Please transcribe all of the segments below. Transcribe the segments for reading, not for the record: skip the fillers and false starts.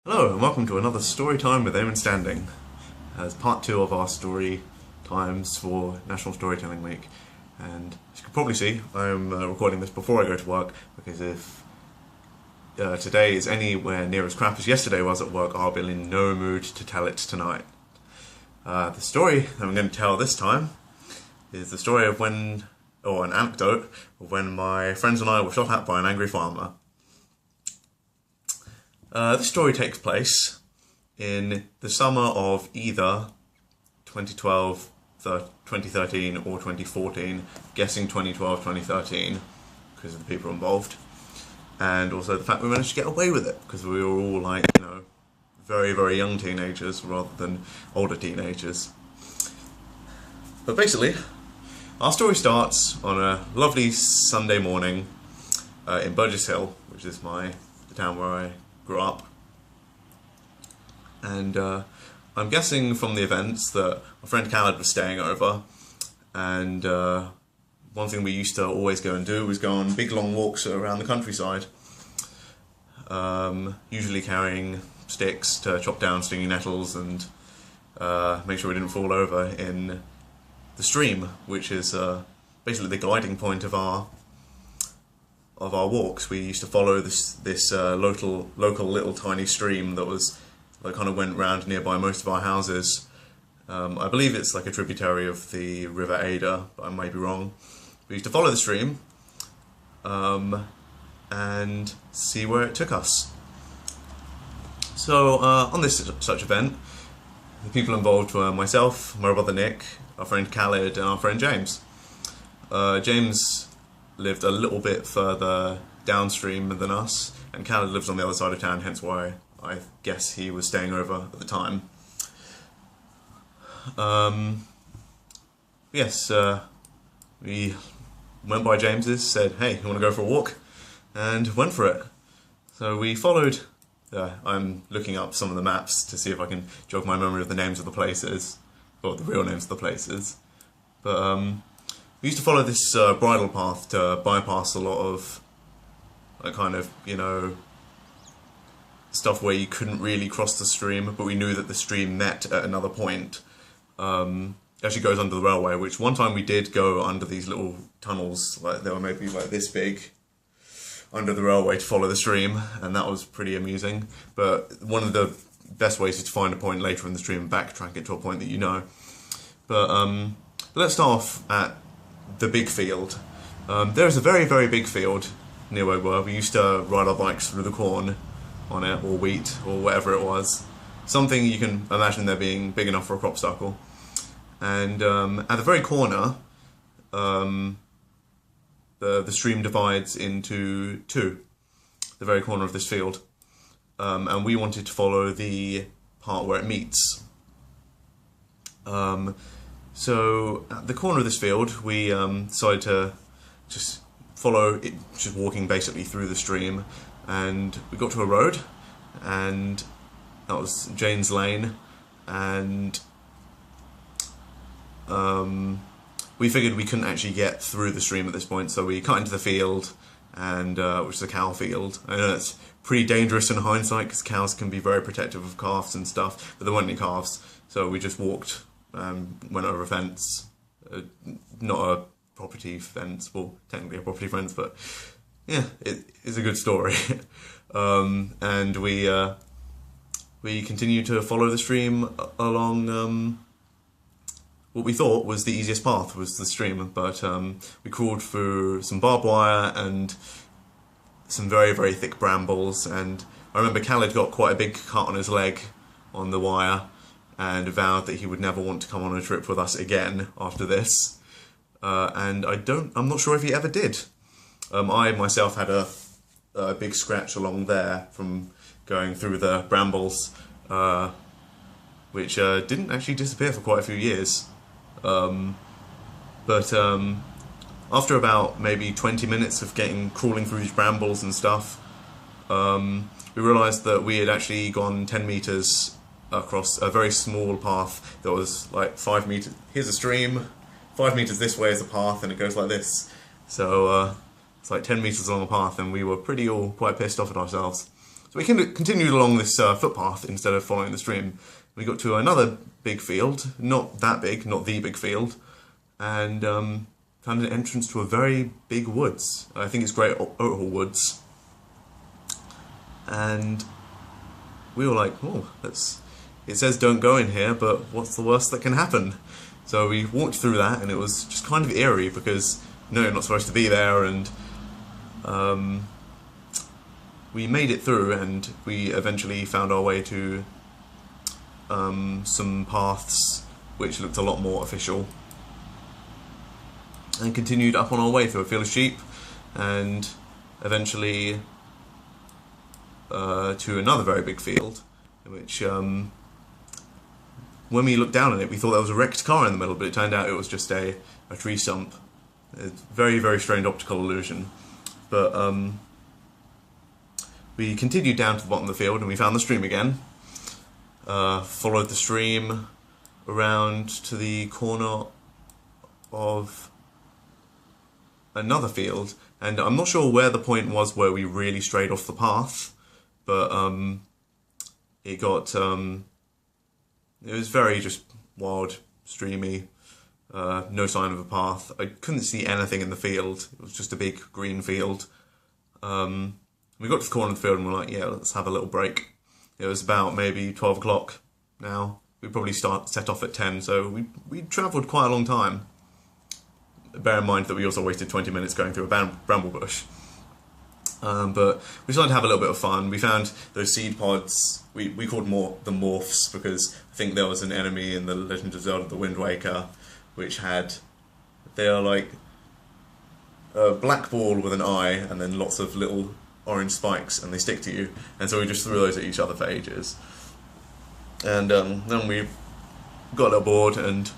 Hello and welcome to another story time with Eamon Standing, as part 2 of our story times for National Storytelling Week. And as you can probably see, I'm recording this before I go to work, because if today is anywhere near as crap as yesterday was at work, I'll be in no mood to tell it tonight. The story that I'm going to tell this time is the story of an anecdote of when my friends and I were shot at by an angry farmer. This story takes place in the summer of either 2012, 2013 or 2014, guessing 2012, 2013 because of the people involved, and also the fact we managed to get away with it because we were all very, very young teenagers rather than older teenagers. But basically, our story starts on a lovely Sunday morning in Burgess Hill, which is the town where I grew up, and I'm guessing from the events that my friend Khaled was staying over, and one thing we used to always go and do was go on big long walks around the countryside, usually carrying sticks to chop down stinging nettles and make sure we didn't fall over in the stream, which is basically the guiding point of our walks. We used to follow this local little tiny stream that kind of went round nearby most of our houses. I believe it's like a tributary of the River Ada, but I might be wrong. We used to follow the stream and see where it took us. So on this such event, the people involved were myself, my brother Nick, our friend Khaled, and our friend James. James lived a little bit further downstream than us, and Khaled lives on the other side of town, hence why I guess he was staying over at the time. We went by James's, said, "Hey, you want to go for a walk?" and went for it. So we followed, I'm looking up some of the maps to see if I can jog my memory of the names of the places, or the real names of the places, but we used to follow this bridle path to bypass a lot of stuff where you couldn't really cross the stream, but we knew that the stream met at another point. Actually goes under the railway, which one time we did go under these little tunnels, they were maybe this big, under the railway to follow the stream, and that was pretty amusing. But one of the best ways is to find a point later in the stream and backtrack it to a point that you know. But let's start off at the big field. There's a very, very big field near where we were. We used to ride our bikes through the corn on it, or wheat, or whatever it was. Something you can imagine there being big enough for a crop circle. And at the very corner, the stream divides into two, the very corner of this field. And we wanted to follow the part where it meets. So at the corner of this field, we decided to just follow it, just walking basically through the stream, and we got to a road, and that was Jane's Lane, and we figured we couldn't actually get through the stream at this point, so we cut into the field, and which is a cow field. I know it's pretty dangerous in hindsight because cows can be very protective of calves and stuff, but there weren't any calves, so we just walked. Went over a fence, not a property fence, well, technically a property fence, but yeah, it is a good story. And we continued to follow the stream along what we thought was the easiest path, was the stream, but we crawled through some barbed wire and some very, very thick brambles, and I remember Khaled got quite a big cut on his leg on the wire, and vowed that he would never want to come on a trip with us again after this. And I'm not sure if he ever did. I myself had a big scratch along there from going through the brambles, which didn't actually disappear for quite a few years. But after about maybe 20 minutes of crawling through these brambles and stuff, we realised that we had actually gone 10 metres across a very small path that was like 5 metres. Here's a stream, 5 metres this way is a path, and it goes like this. So it's like 10 metres along a path, and we were quite pissed off at ourselves. So we continued along this footpath instead of following the stream. We got to another big field, not that big, not the big field, and found an entrance to a very big woods. I think it's Great Oathall Woods. And we were like, oh, it says don't go in here, but what's the worst that can happen? So we walked through that, and it was just kind of eerie because, no, you're not supposed to be there, and we made it through, and we eventually found our way to some paths which looked a lot more official, and continued up on our way through a field of sheep, and eventually to another very big field, which when we looked down on it, we thought there was a wrecked car in the middle, but it turned out it was just a tree stump. It's very, very strange optical illusion. But we continued down to the bottom of the field, and we found the stream again. Followed the stream around to the corner of another field, and I'm not sure where the point was where we really strayed off the path, but it got it was very just wild, streamy, no sign of a path. I couldn't see anything in the field. It was just a big green field. We got to the corner of the field and we're like, yeah, let's have a little break. It was about maybe 12 o'clock now. We probably set off at 10, so we travelled quite a long time. Bear in mind that we also wasted 20 minutes going through a bramble bush. But we decided to have a little bit of fun. We found those seed pods. We called them morphs because I think there was an enemy in the Legend of Zelda: The Wind Waker which they are like a black ball with an eye and then lots of little orange spikes, and they stick to you, and so we just threw those at each other for ages. And then we got a little bored and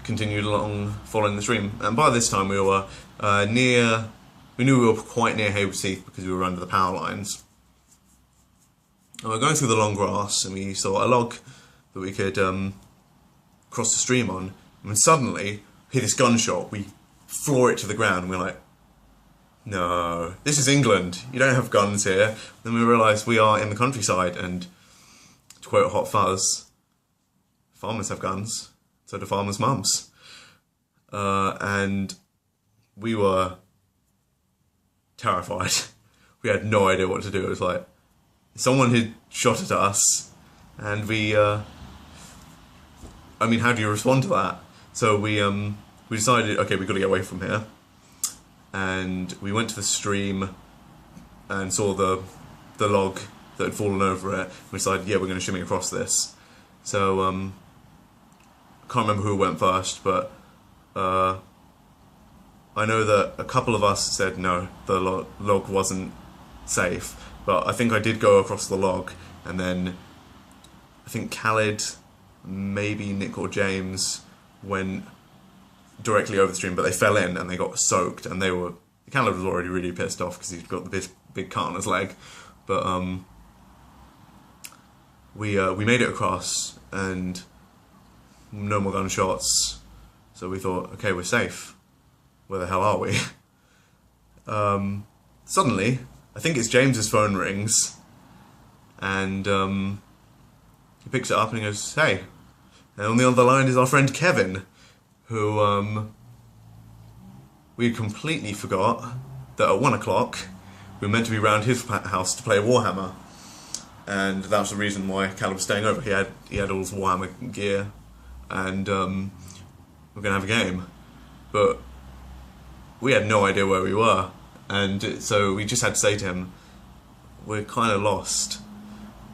continued along following the stream, and by this time we were we knew we were quite near Hayward's Heath because we were under the power lines. And we were going through the long grass, and we saw a log that we could cross the stream on, and suddenly we hear this gunshot. We floor it to the ground, and we're like, no, this is England, you don't have guns here. Then we realised we are in the countryside, and to quote Hot Fuzz, farmers have guns, so do farmers' mums. And we were terrified. We had no idea what to do. It was like someone had shot at us, and I mean, how do you respond to that? So we decided, okay, we've got to get away from here. And we went to the stream and saw the log that had fallen over it. We decided, yeah, we're going to shimmy across this. So I can't remember who went first, but I know that a couple of us said no, the log wasn't safe. But I think I did go across the log, and then I think Khaled, maybe Nick or James went directly over the stream, but they fell in and they got soaked, and Khaled was already really pissed off because he'd got the big cut on his leg. But we made it across, and no more gunshots, so we thought, okay, we're safe. Where the hell are we? Suddenly, I think it's James's phone rings, and he picks it up and he goes, hey. And on the other line is our friend Kevin, who we completely forgot that at 1 o'clock we were meant to be round his house to play Warhammer, and that was the reason why Caleb was staying over. He had all his Warhammer gear, and we're gonna have a game, but we had no idea where we were, and so we just had to say to him, we're kind of lost.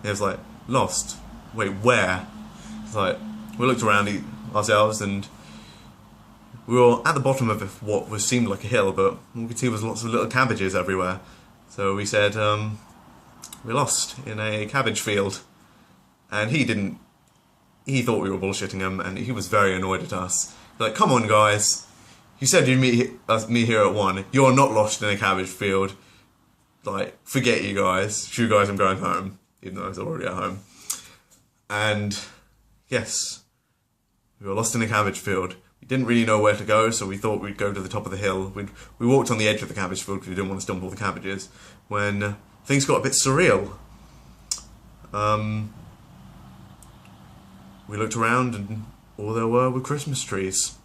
He was like, lost? Wait, where? It's like, we looked around ourselves, and we were at the bottom of what seemed like a hill, but we could see there was lots of little cabbages everywhere. So we said, we're lost in a cabbage field. And he thought we were bullshitting him, and he was very annoyed at us. Like, come on guys, you said you'd meet me here at 1, you're not lost in a cabbage field. Like, forget you guys, I'm going home, even though I was already at home. And yes, we were lost in a cabbage field. We didn't really know where to go, so we thought we'd go to the top of the hill. We walked on the edge of the cabbage field because we didn't want to stumble the cabbages, when things got a bit surreal. we looked around and all there were Christmas trees.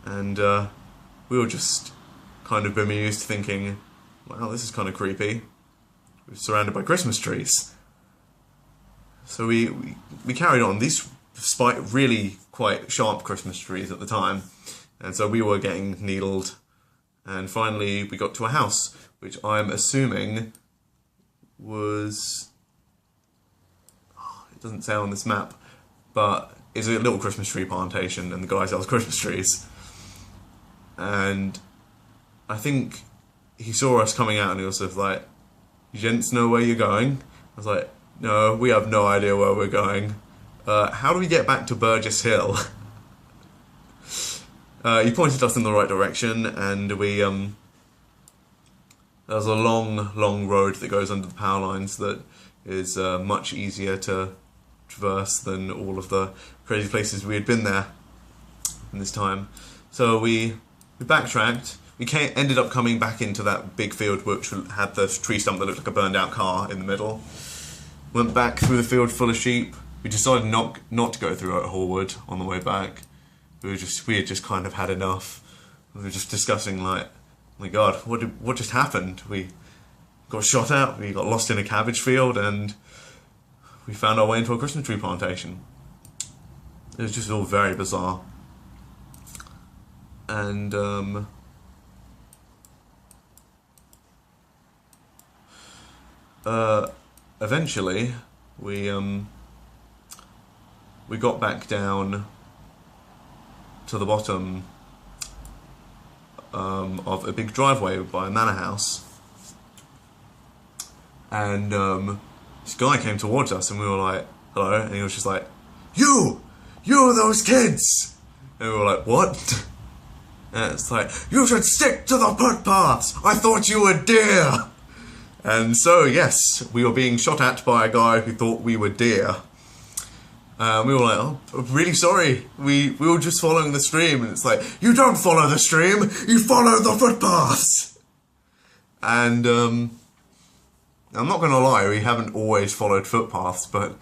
And we were just kind of bemused, thinking, wow, this is kind of creepy. We're surrounded by Christmas trees. So we carried on, these despite really quite sharp Christmas trees at the time. And so we were getting needled. And finally we got to a house, which I'm assuming was... it doesn't say on this map, but it's a little Christmas tree plantation and the guy sells Christmas trees. And I think he saw us coming out and he was sort of like, you gents know where you're going? I was like, no, we have no idea where we're going. How do we get back to Burgess Hill? He pointed us in the right direction, and we, there's a long road that goes under the power lines that is much easier to traverse than all of the crazy places we had been there in this time. So we backtracked. We ended up coming back into that big field which had the tree stump that looked like a burned out car in the middle. Went back through the field full of sheep. We decided not to go through Hallwood on the way back. We had just kind of had enough. We were just discussing like, oh my god, what just happened? We got shot at, we got lost in a cabbage field, and we found our way into a Christmas tree plantation. It was just all very bizarre. And eventually we got back down to the bottom of a big driveway by a manor house, and this guy came towards us and we were like, hello, and he was just like, you're those kids, and we were like, what? And it's like, you should stick to the footpaths, I thought you were deer. And so yes, we were being shot at by a guy who thought we were deer. We were like, oh, really sorry, we were just following the stream. And it's like, you don't follow the stream, you follow the footpaths! And I'm not gonna lie, we haven't always followed footpaths, but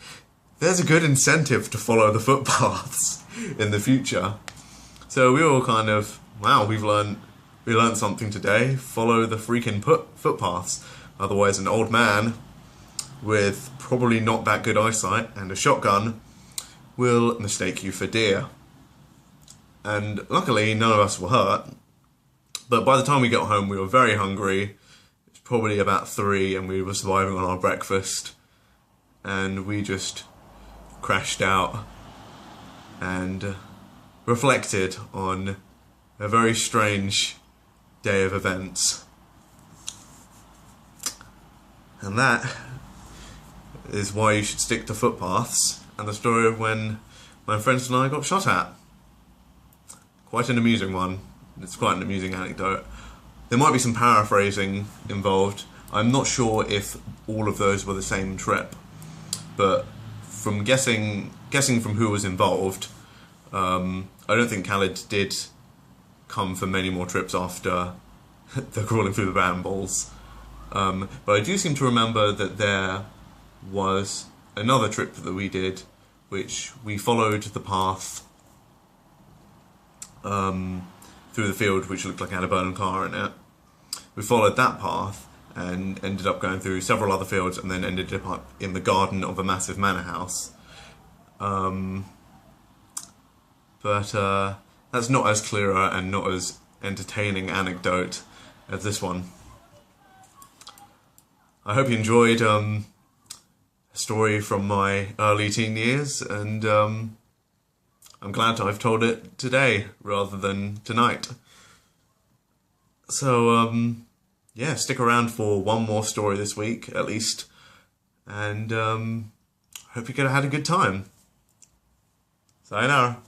there's a good incentive to follow the footpaths in the future. So we were kind of, wow, we learned something today, follow the freaking footpaths. Otherwise an old man with probably not that good eyesight and a shotgun will mistake you for deer. And luckily none of us were hurt, but by the time we got home we were very hungry. It's probably about 3 and we were surviving on our breakfast, and we just crashed out and reflected on a very strange day of events. And that is why you should stick to footpaths, and the story of when my friends and I got shot at. Quite an amusing one. It's quite an amusing anecdote. There might be some paraphrasing involved. I'm not sure if all of those were the same trip, but from guessing from who was involved, I don't think Khaled did come for many more trips after the crawling through the brambles. But I do seem to remember that there was another trip that we did, which we followed the path through the field, which looked like it had a burning car in it. We followed that path and ended up going through several other fields and then ended up in the garden of a massive manor house. But that's not as clearer and not as entertaining anecdote as this one. I hope you enjoyed a story from my early teen years, and I'm glad I've told it today rather than tonight. So yeah, stick around for one more story this week at least, and hope you had a good time. Sayonara.